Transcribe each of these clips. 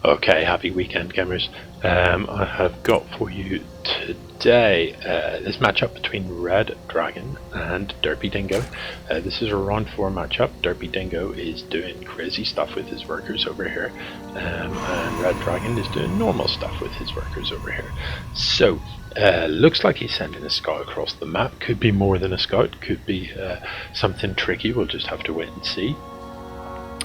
Okay, happy weekend, gamers. I have got for you today this matchup between RedDragon and DerpyDingo. This is a round 4 matchup. DerpyDingo is doing crazy stuff with his workers over here, and RedDragon is doing normal stuff with his workers over here. So, looks like he's sending a scout across the map. Could be more than a scout, could be something tricky. We'll just have to wait and see.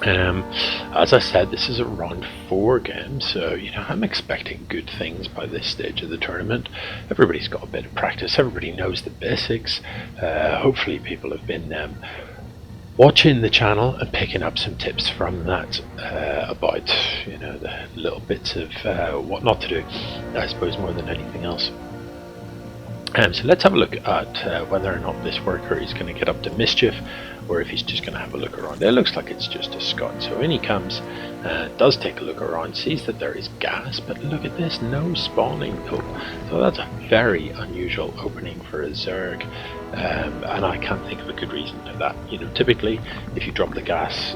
As I said, this is a round 4 game, so I'm expecting good things by this stage of the tournament. Everybody's got a bit of practice, everybody knows the basics. Hopefully people have been watching the channel and picking up some tips from that about the little bits of what not to do, I suppose, more than anything else. So let's have a look at whether or not this worker is going to get up to mischief, or if he's just going to have a look around. It looks like it's just a scout. So in he comes, does take a look around, sees that there is gas, but look at this, no spawning though. So that's a very unusual opening for a Zerg, and I can't think of a good reason for that. Typically, if you drop the gas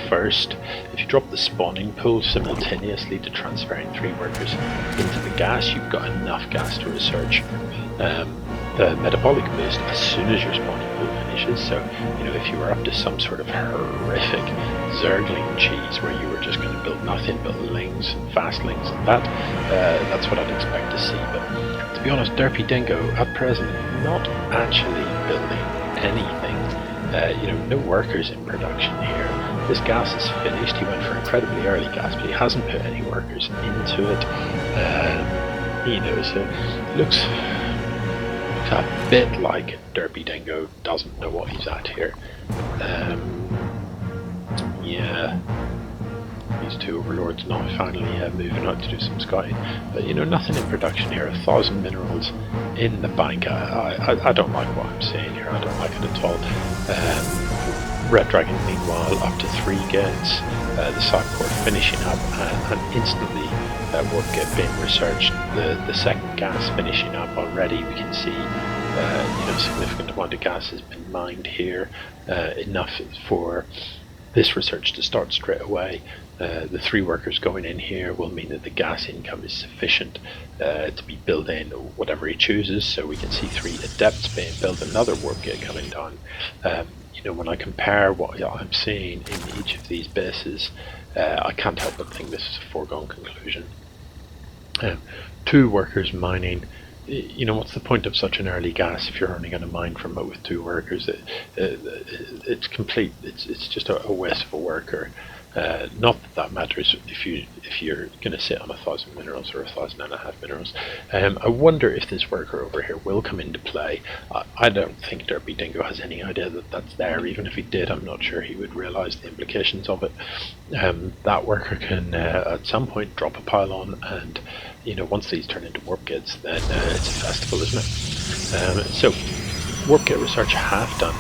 first, if you drop the spawning pool simultaneously to transferring 3 workers into the gas, you've got enough gas to research the metabolic boost as soon as your spawning pool finishes. So if you were up to some sort of horrific Zergling cheese where you were just going to build nothing but lings and fastlings and that's what I'd expect to see. But to be honest, DerpyDingo at present not actually building anything. No workers in production here. This gas is finished. He went for incredibly early gas, but he hasn't put any workers into it. So it looks a bit like DerpyDingo doesn't know what he's at here. Yeah, these 2 overlords now finally moving out to do some scouting, but nothing in production here. 1,000 minerals in the bank. I don't like what I'm seeing here. I don't like it at all. RedDragon meanwhile up to 3 gates, the side port finishing up, and instantly work being researched. The second gas finishing up already. We can see significant amount of gas has been mined here, enough for this research to start straight away. The 3 workers going in here will mean that the gas income is sufficient to be built in whatever he chooses. So we can see 3 adepts being built, another warp gate coming down. When I compare what I'm seeing in each of these bases, I can't help but think this is a foregone conclusion. 2 workers mining. What's the point of such an early gas if you're only going to mine from it with 2 workers? It's complete. It's just a waste of a worker. Not that matters if you're going to sit on 1,000 minerals or 1,500 minerals. I wonder if this worker over here will come into play. I don't think DerpyDingo has any idea that that's there. Even if he did, I'm not sure he would realise the implications of it. That worker can at some point drop a pylon, and once these turn into warp gates, then it's a festival, isn't it? So warp gate research half done.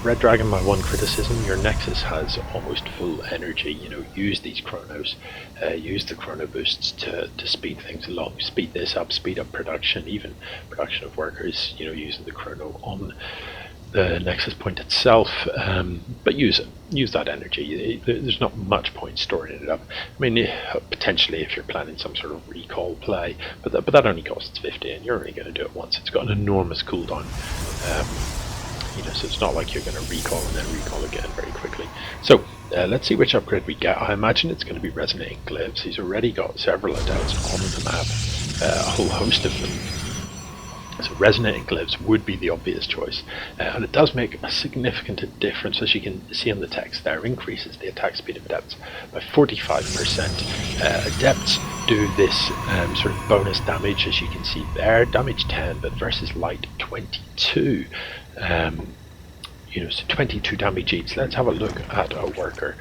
RedDragon, my one criticism, your Nexus has almost full energy. Use these chronos, use the chrono boosts to speed things along, speed this up, speed up production, even production of workers, using the chrono on the Nexus point itself, but use that energy. There's not much point storing it up. I mean, potentially if you're planning some sort of recall play, but that only costs 50 and you're only going to do it once. It's got an enormous cooldown. So it's not like you're going to recall and then recall again very quickly. So let's see which upgrade we get. I imagine it's going to be Resonating Glaives. He's already got several adepts on the map, a whole host of them. So Resonating Glaives would be the obvious choice, and it does make a significant difference, as you can see on the text there. Increases the attack speed of adepts by 45%. Adepts do this sort of bonus damage, as you can see there, damage 10, but versus light 22. So 22 damage each. Let's have a look at a worker.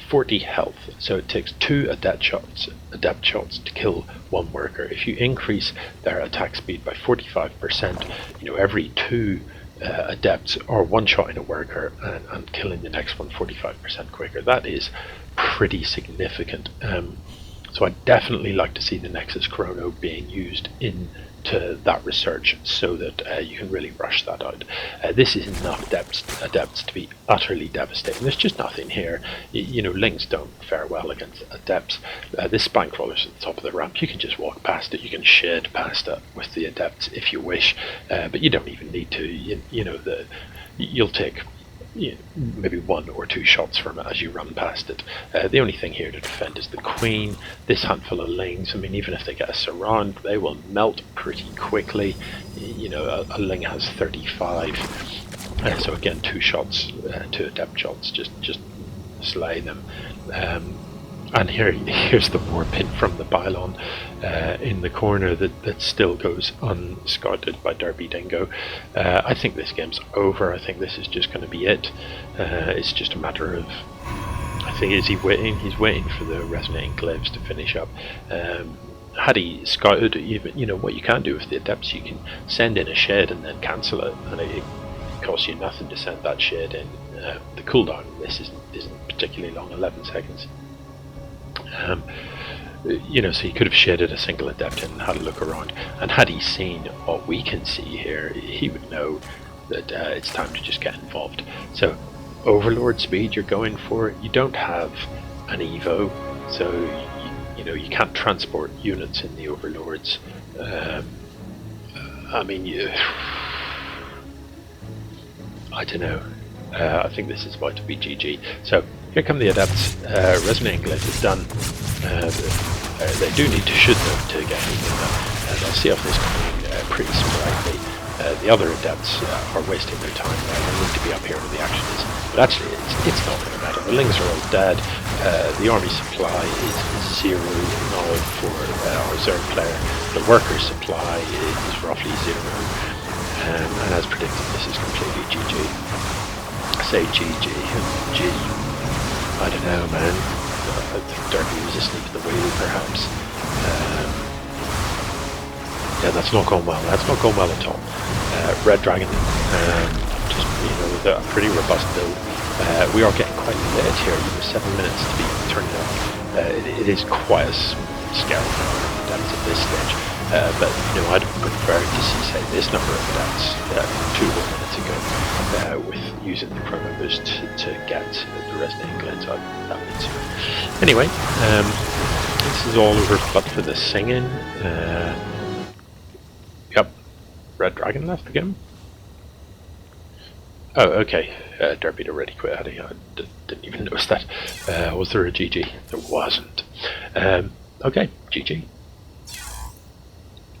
40 health, so it takes 2 adept shots to kill 1 worker. If you increase their attack speed by 45%, every 2 adepts are one-shotting a worker and killing the next one 45% quicker. That is pretty significant. So I'd definitely like to see the Nexus Chrono being used into that research so that you can really rush that out. This is enough adepts to be utterly devastating. There's just nothing here. You know, Lings don't fare well against adepts. This spine crawler's at the top of the ramp. You can just walk past it. You can shed past it with the adepts if you wish, but you don't even need to. You know, you'll take maybe 1 or 2 shots from it as you run past it. The only thing here to defend is the Queen. This handful of Lings, I mean, even if they get a surround, they will melt pretty quickly. You know, a Ling has 35, so again 2 shots, 2 adept shots, just slay them. And here's the war pin from the pylon in the corner that still goes unscouted by DerpyDingo. I think this game's over. I think this is just going to be it. It's just a matter of, I think, is he waiting? He's waiting for the resonating glyphs to finish up. Had he scouted, even, you know, what you can do with the adepts, you can send in a shed and then cancel it, and it costs you nothing to send that shed in. The cooldown on this isn't particularly long, 11 seconds. You know, so he could have shaded a single adept and had a look around, and had he seen what we can see here, he would know that it's time to just get involved. So overlord speed you're going for. You don't have an evo, so you know, you can't transport units in the overlords. I mean, I don't know. I think this is about to be GG. So here come the adepts. Resonating glyph is done. They do need to shoot them to get anything done. They'll see off this coming pretty sporadically. The other adepts are wasting their time. They need to be up here where the action is. But actually, it's not going to matter. The Lings are all dead. The army supply is 0 now for our Zerg player. The worker supply is roughly 0. And as predicted, this is completely GG. I say GG. G. I don't know, man. I think Derpy was asleep at the wheel, perhaps. Yeah, that's not going well. That's not going well at all. RedDragon, just, you know, with a pretty robust build. We are getting quite late here. You know, 7 minutes to be turning up. It is quite a scary number of adepts at this stage. But you know, I'd prefer to see, say, this number of adepts 2 minutes ago, with using the chrono boost to get the resonating glyphs out. That means so. Anyway, this is all over but for the singing. Yep, RedDragon left the game. Oh, okay. Derpy already quit. I didn't even notice that. Was there a GG? There wasn't. Okay, GG.